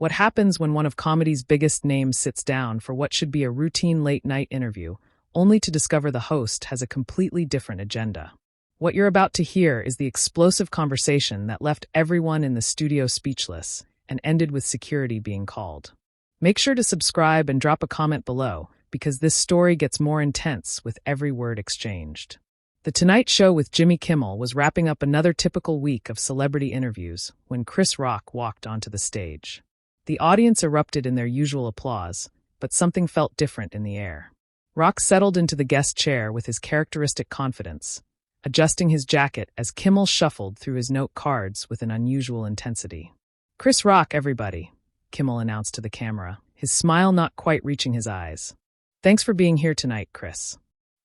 What happens when one of comedy's biggest names sits down for what should be a routine late-night interview, only to discover the host has a completely different agenda? What you're about to hear is the explosive conversation that left everyone in the studio speechless and ended with security being called. Make sure to subscribe and drop a comment below, because this story gets more intense with every word exchanged. The Tonight Show with Jimmy Kimmel was wrapping up another typical week of celebrity interviews when Chris Rock walked onto the stage. The audience erupted in their usual applause, but something felt different in the air. Rock settled into the guest chair with his characteristic confidence, adjusting his jacket as Kimmel shuffled through his note cards with an unusual intensity. "Chris Rock, everybody," Kimmel announced to the camera, his smile not quite reaching his eyes. "Thanks for being here tonight, Chris."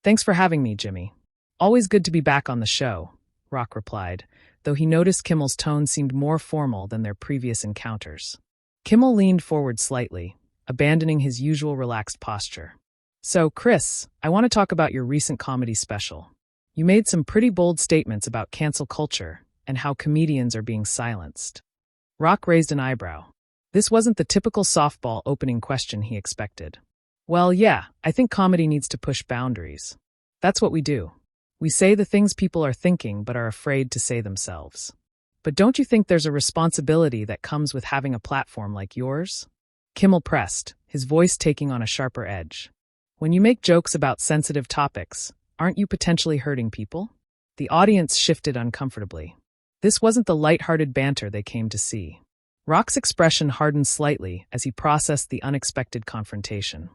"Thanks for having me, Jimmy. Always good to be back on the show," Rock replied, though he noticed Kimmel's tone seemed more formal than their previous encounters. Kimmel leaned forward slightly, abandoning his usual relaxed posture. "So, Chris, I want to talk about your recent comedy special. You made some pretty bold statements about cancel culture and how comedians are being silenced." Rock raised an eyebrow. This wasn't the typical softball opening question he expected. "Well, yeah, I think comedy needs to push boundaries. That's what we do. We say the things people are thinking but are afraid to say themselves. But don't you think there's a responsibility that comes with having a platform like yours?" Kimmel pressed, his voice taking on a sharper edge. "When you make jokes about sensitive topics, aren't you potentially hurting people?" The audience shifted uncomfortably. This wasn't the light-hearted banter they came to see. Rock's expression hardened slightly as he processed the unexpected confrontation.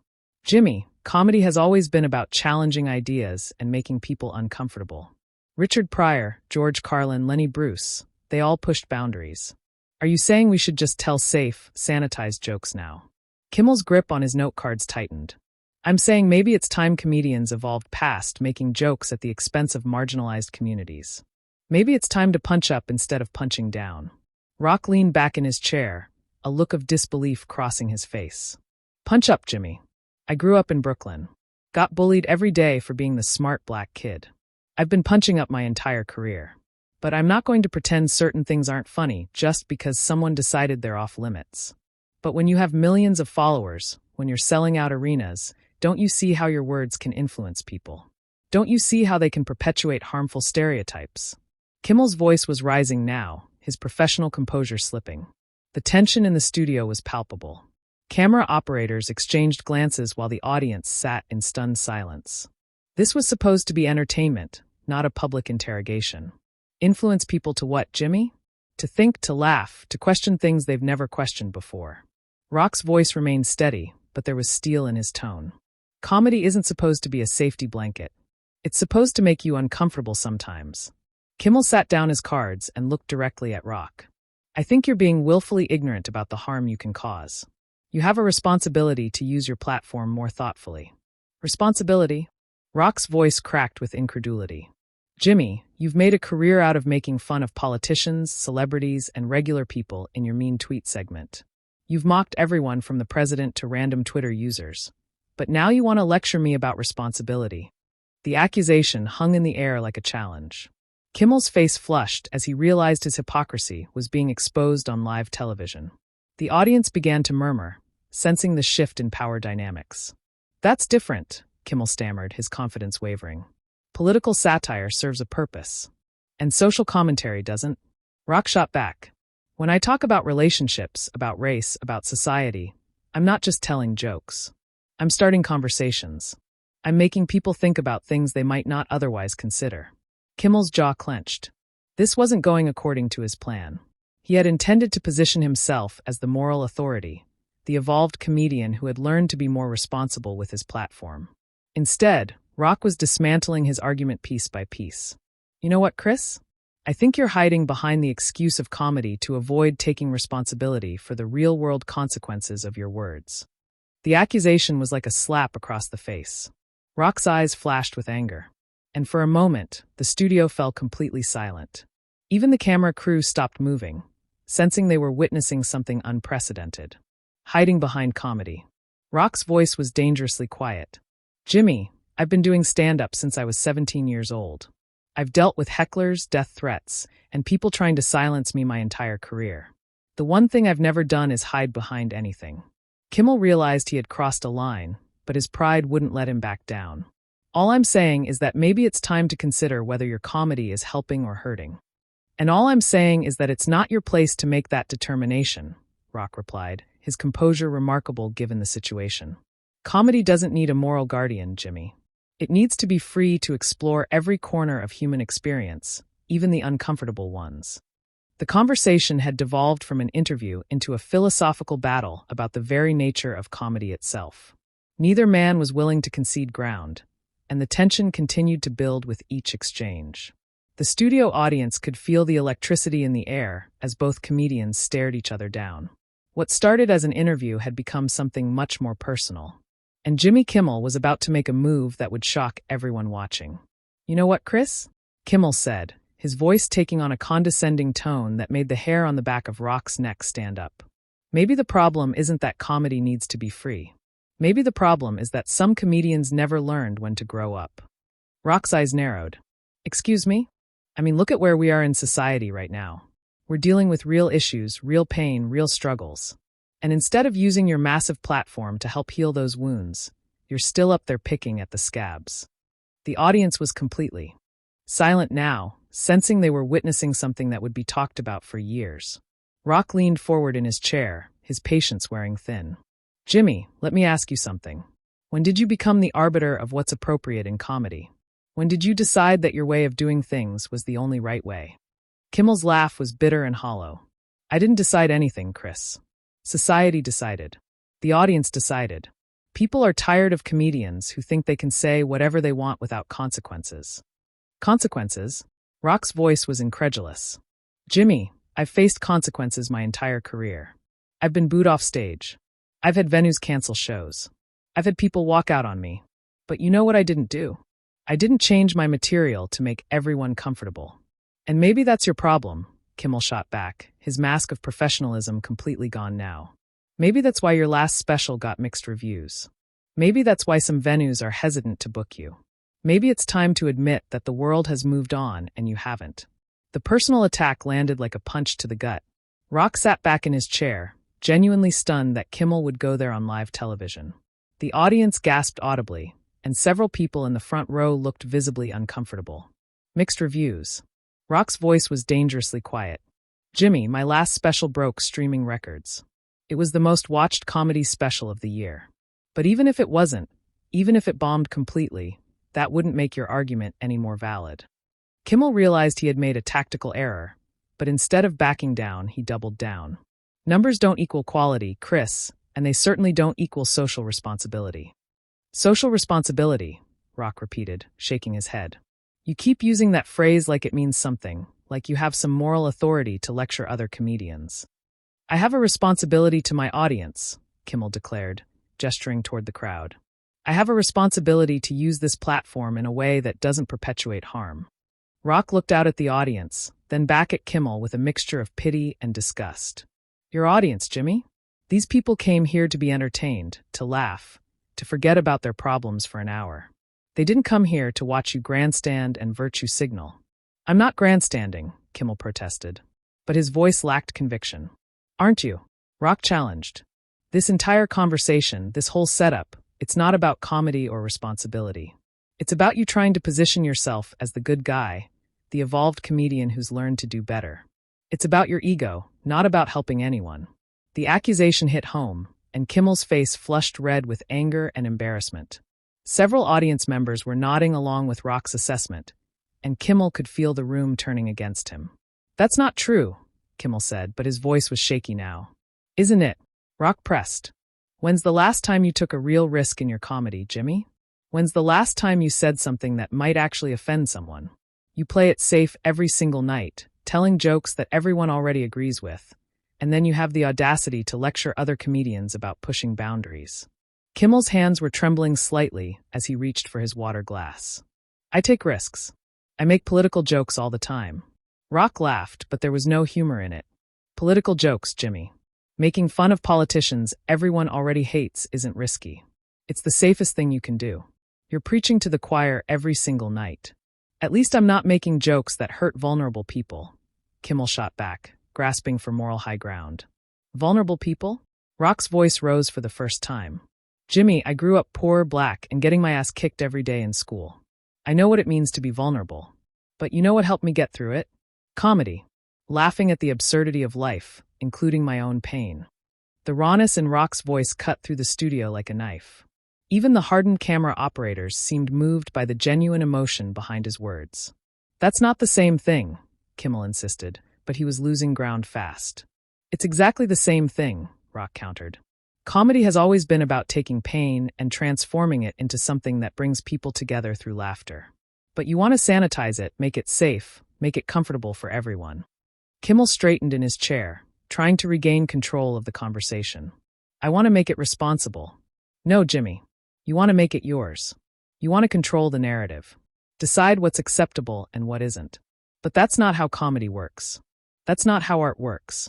"Jimmy, comedy has always been about challenging ideas and making people uncomfortable. Richard Pryor, George Carlin, Lenny Bruce, they all pushed boundaries. Are you saying we should just tell safe, sanitized jokes now?" Kimmel's grip on his note cards tightened. "I'm saying maybe it's time comedians evolved past making jokes at the expense of marginalized communities. Maybe it's time to punch up instead of punching down." Rock leaned back in his chair, a look of disbelief crossing his face. "Punch up, Jimmy. I grew up in Brooklyn. Got bullied every day for being the smart black kid. I've been punching up my entire career. But I'm not going to pretend certain things aren't funny just because someone decided they're off limits. But when you have millions of followers, when you're selling out arenas, don't you see how your words can influence people? Don't you see how they can perpetuate harmful stereotypes?" Kimmel's voice was rising now, his professional composure slipping. The tension in the studio was palpable. Camera operators exchanged glances while the audience sat in stunned silence. This was supposed to be entertainment, not a public interrogation. Influence people to what, Jimmy? To think, to laugh, to question things they've never questioned before. Rock's voice remained steady, but there was steel in his tone. Comedy isn't supposed to be a safety blanket. It's supposed to make you uncomfortable sometimes. Kimmel sat down his cards and looked directly at Rock. "I think you're being willfully ignorant about the harm you can cause. You have a responsibility to use your platform more thoughtfully." "Responsibility?" Rock's voice cracked with incredulity. "Jimmy, you've made a career out of making fun of politicians, celebrities, and regular people in your mean tweet segment. You've mocked everyone from the president to random Twitter users. But now you want to lecture me about responsibility." The accusation hung in the air like a challenge. Kimmel's face flushed as he realized his hypocrisy was being exposed on live television. The audience began to murmur, sensing the shift in power dynamics. "That's different," Kimmel stammered, his confidence wavering. "Political satire serves a purpose. And social commentary doesn't." Rock shot back. "When I talk about relationships, about race, about society, I'm not just telling jokes. I'm starting conversations. I'm making people think about things they might not otherwise consider." Kimmel's jaw clenched. This wasn't going according to his plan. He had intended to position himself as the moral authority, the evolved comedian who had learned to be more responsible with his platform. Instead, Rock was dismantling his argument piece by piece. "You know what, Chris? I think you're hiding behind the excuse of comedy to avoid taking responsibility for the real-world consequences of your words." The accusation was like a slap across the face. Rock's eyes flashed with anger. And for a moment, the studio fell completely silent. Even the camera crew stopped moving, sensing they were witnessing something unprecedented. Hiding behind comedy. Rock's voice was dangerously quiet. "Jimmy, I've been doing stand-up since I was 17 years old. I've dealt with hecklers, death threats, and people trying to silence me my entire career. The one thing I've never done is hide behind anything. Kimmel realized he had crossed a line, but his pride wouldn't let him back down. All I'm saying is that maybe it's time to consider whether your comedy is helping or hurting. And all I'm saying is that it's not your place to make that determination, Rock replied, his composure remarkable given the situation. Comedy doesn't need a moral guardian, Jimmy. It needs to be free to explore every corner of human experience, even the uncomfortable ones. The conversation had devolved from an interview into a philosophical battle about the very nature of comedy itself. Neither man was willing to concede ground, and the tension continued to build with each exchange. The studio audience could feel the electricity in the air as both comedians stared each other down. What started as an interview had become something much more personal. And Jimmy Kimmel was about to make a move that would shock everyone watching. "You know what, Chris?" Kimmel said, his voice taking on a condescending tone that made the hair on the back of Rock's neck stand up. "Maybe the problem isn't that comedy needs to be free. Maybe the problem is that some comedians never learned when to grow up." Rock's eyes narrowed. "Excuse me? I mean, look at where we are in society right now. We're dealing with real issues, real pain, real struggles. And instead of using your massive platform to help heal those wounds, you're still up there picking at the scabs." The audience was completely silent now, sensing they were witnessing something that would be talked about for years. Rock leaned forward in his chair, his patience wearing thin. "Jimmy, let me ask you something. When did you become the arbiter of what's appropriate in comedy? When did you decide that your way of doing things was the only right way?" Kimmel's laugh was bitter and hollow. "I didn't decide anything, Chris. Society decided. The audience decided. People are tired of comedians who think they can say whatever they want without consequences." "Consequences?" Rock's voice was incredulous. "Jimmy, I've faced consequences my entire career. I've been booed off stage. I've had venues cancel shows. I've had people walk out on me. But you know what I didn't do? I didn't change my material to make everyone comfortable. And maybe that's your problem," Kimmel shot back, his mask of professionalism completely gone now. "Maybe that's why your last special got mixed reviews. Maybe that's why some venues are hesitant to book you. Maybe it's time to admit that the world has moved on and you haven't." The personal attack landed like a punch to the gut. Rock sat back in his chair, genuinely stunned that Kimmel would go there on live television. The audience gasped audibly, and several people in the front row looked visibly uncomfortable. "Mixed reviews." Rock's voice was dangerously quiet. "Jimmy, my last special broke streaming records. It was the most watched comedy special of the year. But even if it wasn't, even if it bombed completely, that wouldn't make your argument any more valid." Kimmel realized he had made a tactical error, but instead of backing down, he doubled down. "Numbers don't equal quality, Chris, and they certainly don't equal social responsibility." "Social responsibility," Rock repeated, shaking his head. "You keep using that phrase like it means something, like you have some moral authority to lecture other comedians." "I have a responsibility to my audience," Kimmel declared, gesturing toward the crowd. "I have a responsibility to use this platform in a way that doesn't perpetuate harm." Rock looked out at the audience, then back at Kimmel with a mixture of pity and disgust. "Your audience, Jimmy? These people came here to be entertained, to laugh, to forget about their problems for an hour. They didn't come here to watch you grandstand and virtue signal." "I'm not grandstanding," Kimmel protested, but his voice lacked conviction. "Aren't you?" Rock challenged. "This entire conversation, this whole setup, it's not about comedy or responsibility. It's about you trying to position yourself as the good guy, the evolved comedian who's learned to do better. It's about your ego, not about helping anyone." The accusation hit home, and Kimmel's face flushed red with anger and embarrassment. Several audience members were nodding along with Rock's assessment, and Kimmel could feel the room turning against him. "That's not true," Kimmel said, but his voice was shaky now. "Isn't it?" Rock pressed. "When's the last time you took a real risk in your comedy, Jimmy? When's the last time you said something that might actually offend someone? You play it safe every single night, telling jokes that everyone already agrees with, and then you have the audacity to lecture other comedians about pushing boundaries." Kimmel's hands were trembling slightly as he reached for his water glass. "I take risks. I make political jokes all the time." Rock laughed, but there was no humor in it. "Political jokes, Jimmy. Making fun of politicians everyone already hates isn't risky. It's the safest thing you can do. You're preaching to the choir every single night." "At least I'm not making jokes that hurt vulnerable people," Kimmel shot back, grasping for moral high ground. Vulnerable people? Rock's voice rose for the first time. Jimmy, I grew up poor, black, and getting my ass kicked every day in school. I know what it means to be vulnerable. But you know what helped me get through it? Comedy. Laughing at the absurdity of life, including my own pain. The rawness in Rock's voice cut through the studio like a knife. Even the hardened camera operators seemed moved by the genuine emotion behind his words. That's not the same thing, Kimmel insisted, but he was losing ground fast. It's exactly the same thing, Rock countered. Comedy has always been about taking pain and transforming it into something that brings people together through laughter. But you want to sanitize it, make it safe, make it comfortable for everyone. Kimmel straightened in his chair, trying to regain control of the conversation. I want to make it responsible. No, Jimmy. You want to make it yours. You want to control the narrative. Decide what's acceptable and what isn't. But that's not how comedy works. That's not how art works.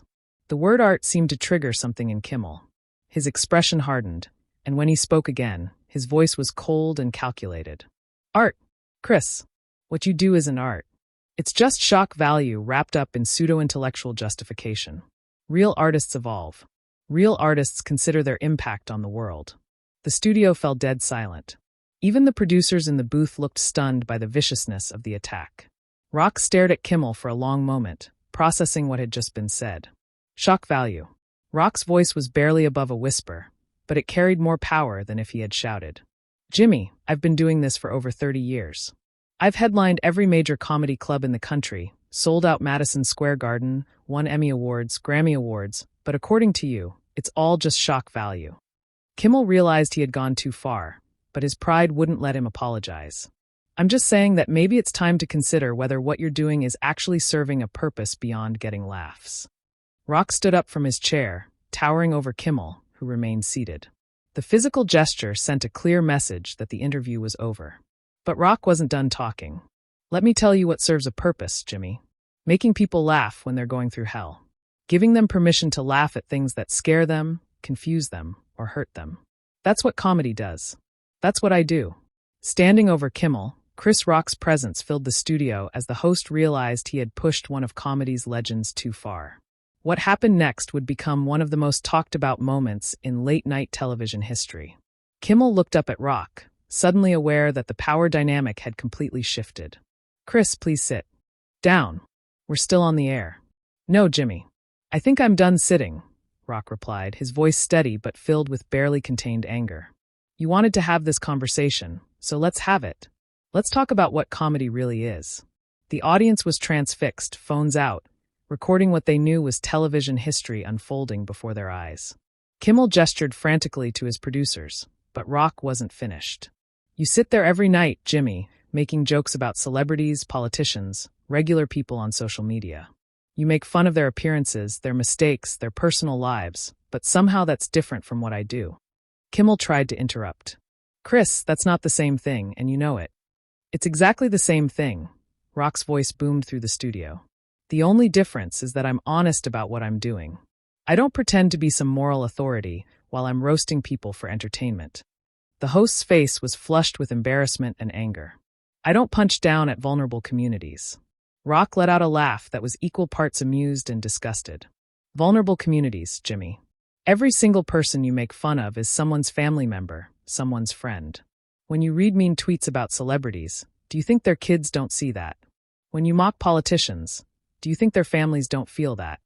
The word art seemed to trigger something in Kimmel. His expression hardened, and when he spoke again, his voice was cold and calculated. Art. Chris. What you do isn't art. It's just shock value wrapped up in pseudo-intellectual justification. Real artists evolve. Real artists consider their impact on the world. The studio fell dead silent. Even the producers in the booth looked stunned by the viciousness of the attack. Rock stared at Kimmel for a long moment, processing what had just been said. Shock value. Rock's voice was barely above a whisper, but it carried more power than if he had shouted. Jimmy, I've been doing this for over 30 years. I've headlined every major comedy club in the country, sold out Madison Square Garden, won Emmy Awards, Grammy Awards, but according to you, it's all just shock value. Kimmel realized he had gone too far, but his pride wouldn't let him apologize. I'm just saying that maybe it's time to consider whether what you're doing is actually serving a purpose beyond getting laughs. Rock stood up from his chair, towering over Kimmel, who remained seated. The physical gesture sent a clear message that the interview was over. But Rock wasn't done talking. Let me tell you what serves a purpose, Jimmy. Making people laugh when they're going through hell. Giving them permission to laugh at things that scare them, confuse them, or hurt them. That's what comedy does. That's what I do. Standing over Kimmel, Chris Rock's presence filled the studio as the host realized he had pushed one of comedy's legends too far. What happened next would become one of the most talked about moments in late-night television history. Kimmel looked up at Rock, suddenly aware that the power dynamic had completely shifted. Chris, please sit. Down. We're still on the air. No, Jimmy. I think I'm done sitting, Rock replied, his voice steady but filled with barely contained anger. You wanted to have this conversation, so let's have it. Let's talk about what comedy really is. The audience was transfixed, phones out, recording what they knew was television history unfolding before their eyes. Kimmel gestured frantically to his producers, but Rock wasn't finished. You sit there every night, Jimmy, making jokes about celebrities, politicians, regular people on social media. You make fun of their appearances, their mistakes, their personal lives, but somehow that's different from what I do. Kimmel tried to interrupt. Chris, that's not the same thing, and you know it. It's exactly the same thing. Rock's voice boomed through the studio. The only difference is that I'm honest about what I'm doing. I don't pretend to be some moral authority while I'm roasting people for entertainment. The host's face was flushed with embarrassment and anger. I don't punch down at vulnerable communities. Rock let out a laugh that was equal parts amused and disgusted. Vulnerable communities, Jimmy. Every single person you make fun of is someone's family member, someone's friend. When you read mean tweets about celebrities, do you think their kids don't see that? When you mock politicians, do you think their families don't feel that?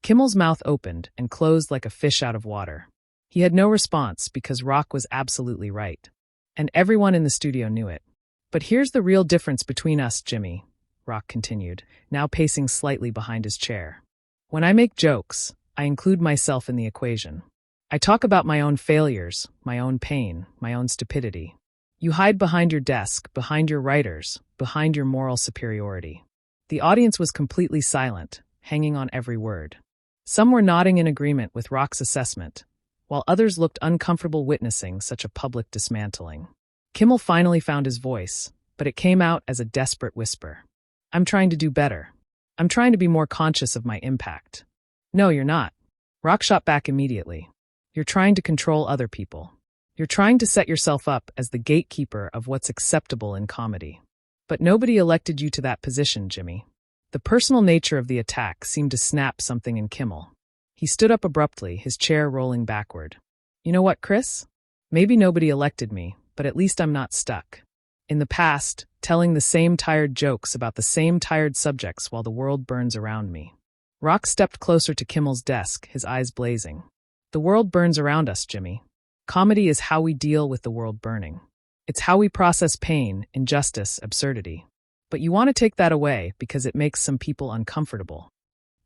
Kimmel's mouth opened and closed like a fish out of water. He had no response because Rock was absolutely right. And everyone in the studio knew it. But here's the real difference between us, Jimmy, Rock continued, now pacing slightly behind his chair. When I make jokes, I include myself in the equation. I talk about my own failures, my own pain, my own stupidity. You hide behind your desk, behind your writers, behind your moral superiority. The audience was completely silent, hanging on every word. Some were nodding in agreement with Rock's assessment, while others looked uncomfortable witnessing such a public dismantling. Kimmel finally found his voice, but it came out as a desperate whisper. I'm trying to do better. I'm trying to be more conscious of my impact. No, you're not. Rock shot back immediately. You're trying to control other people. You're trying to set yourself up as the gatekeeper of what's acceptable in comedy. But nobody elected you to that position, Jimmy. The personal nature of the attack seemed to snap something in Kimmel. He stood up abruptly, his chair rolling backward. You know what, Chris? Maybe nobody elected me, but at least I'm not stuck. In the past, telling the same tired jokes about the same tired subjects while the world burns around me. Rock stepped closer to Kimmel's desk, his eyes blazing. The world burns around us, Jimmy. Comedy is how we deal with the world burning. It's how we process pain, injustice, absurdity. But you want to take that away because it makes some people uncomfortable.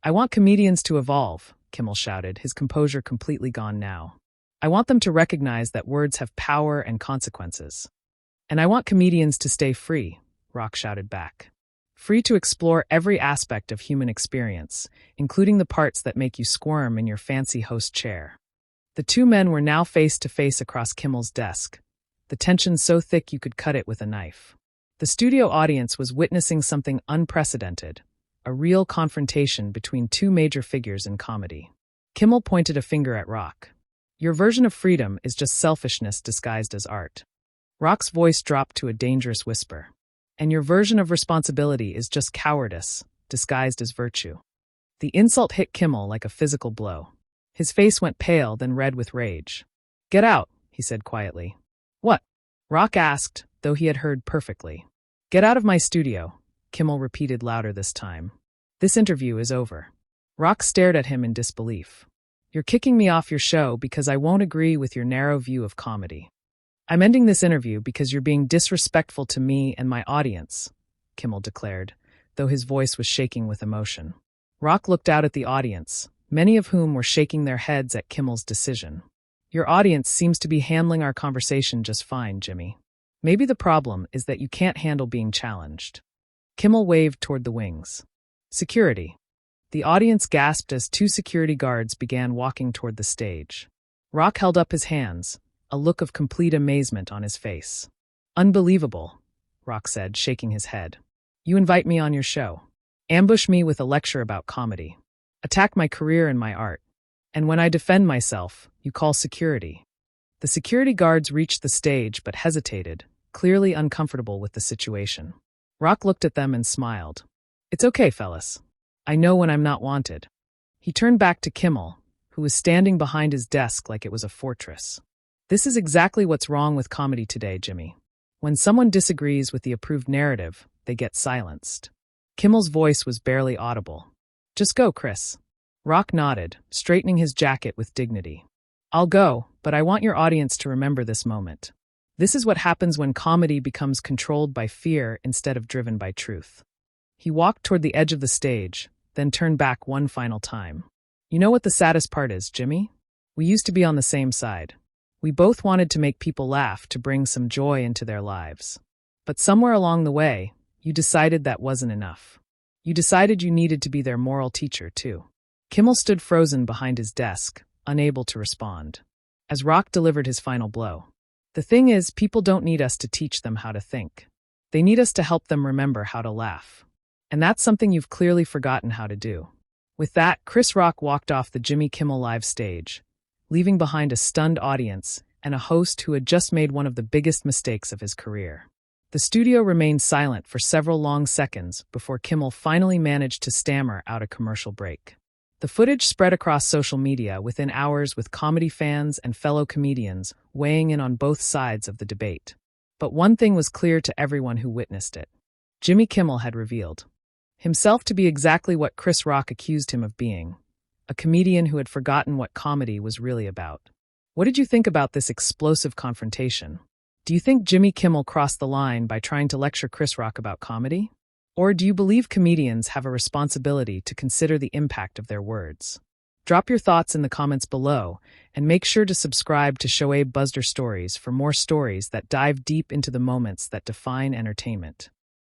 I want comedians to evolve, Kimmel shouted, his composure completely gone now. I want them to recognize that words have power and consequences. And I want comedians to stay free, Rock shouted back. Free to explore every aspect of human experience, including the parts that make you squirm in your fancy host chair. The two men were now face to face across Kimmel's desk, the tension so thick you could cut it with a knife. The studio audience was witnessing something unprecedented, a real confrontation between two major figures in comedy. Kimmel pointed a finger at Rock. Your version of freedom is just selfishness disguised as art. Rock's voice dropped to a dangerous whisper. And your version of responsibility is just cowardice, disguised as virtue. The insult hit Kimmel like a physical blow. His face went pale, then red with rage. Get out, he said quietly. What? Rock asked, though he had heard perfectly. Get out of my studio, Kimmel repeated louder this time. This interview is over. Rock stared at him in disbelief. You're kicking me off your show because I won't agree with your narrow view of comedy. I'm ending this interview because you're being disrespectful to me and my audience, Kimmel declared, though his voice was shaking with emotion. Rock looked out at the audience, many of whom were shaking their heads at Kimmel's decision. Your audience seems to be handling our conversation just fine, Jimmy. Maybe the problem is that you can't handle being challenged. Kimmel waved toward the wings. Security. The audience gasped as two security guards began walking toward the stage. Rock held up his hands, a look of complete amazement on his face. Unbelievable, Rock said, shaking his head. You invite me on your show. Ambush me with a lecture about comedy. Attack my career and my art. And when I defend myself, you call security. The security guards reached the stage but hesitated, clearly uncomfortable with the situation. Rock looked at them and smiled. It's okay, fellas. I know when I'm not wanted. He turned back to Kimmel, who was standing behind his desk like it was a fortress. This is exactly what's wrong with comedy today, Jimmy. When someone disagrees with the approved narrative, they get silenced. Kimmel's voice was barely audible. Just go, Chris. Rock nodded, straightening his jacket with dignity. I'll go, but I want your audience to remember this moment. This is what happens when comedy becomes controlled by fear instead of driven by truth. He walked toward the edge of the stage, then turned back one final time. You know what the saddest part is, Jimmy? We used to be on the same side. We both wanted to make people laugh to bring some joy into their lives. But somewhere along the way, you decided that wasn't enough. You decided you needed to be their moral teacher, too. Kimmel stood frozen behind his desk, unable to respond. As Rock delivered his final blow. The thing is, people don't need us to teach them how to think. They need us to help them remember how to laugh. And that's something you've clearly forgotten how to do. With that, Chris Rock walked off the Jimmy Kimmel Live stage, leaving behind a stunned audience and a host who had just made one of the biggest mistakes of his career. The studio remained silent for several long seconds before Kimmel finally managed to stammer out a commercial break. The footage spread across social media within hours, with comedy fans and fellow comedians weighing in on both sides of the debate. But one thing was clear to everyone who witnessed it. Jimmy Kimmel had revealed himself to be exactly what Chris Rock accused him of being, a comedian who had forgotten what comedy was really about. What did you think about this explosive confrontation? Do you think Jimmy Kimmel crossed the line by trying to lecture Chris Rock about comedy? Or do you believe comedians have a responsibility to consider the impact of their words? Drop your thoughts in the comments below, and make sure to subscribe to Shoaib Buzzer Stories for more stories that dive deep into the moments that define entertainment.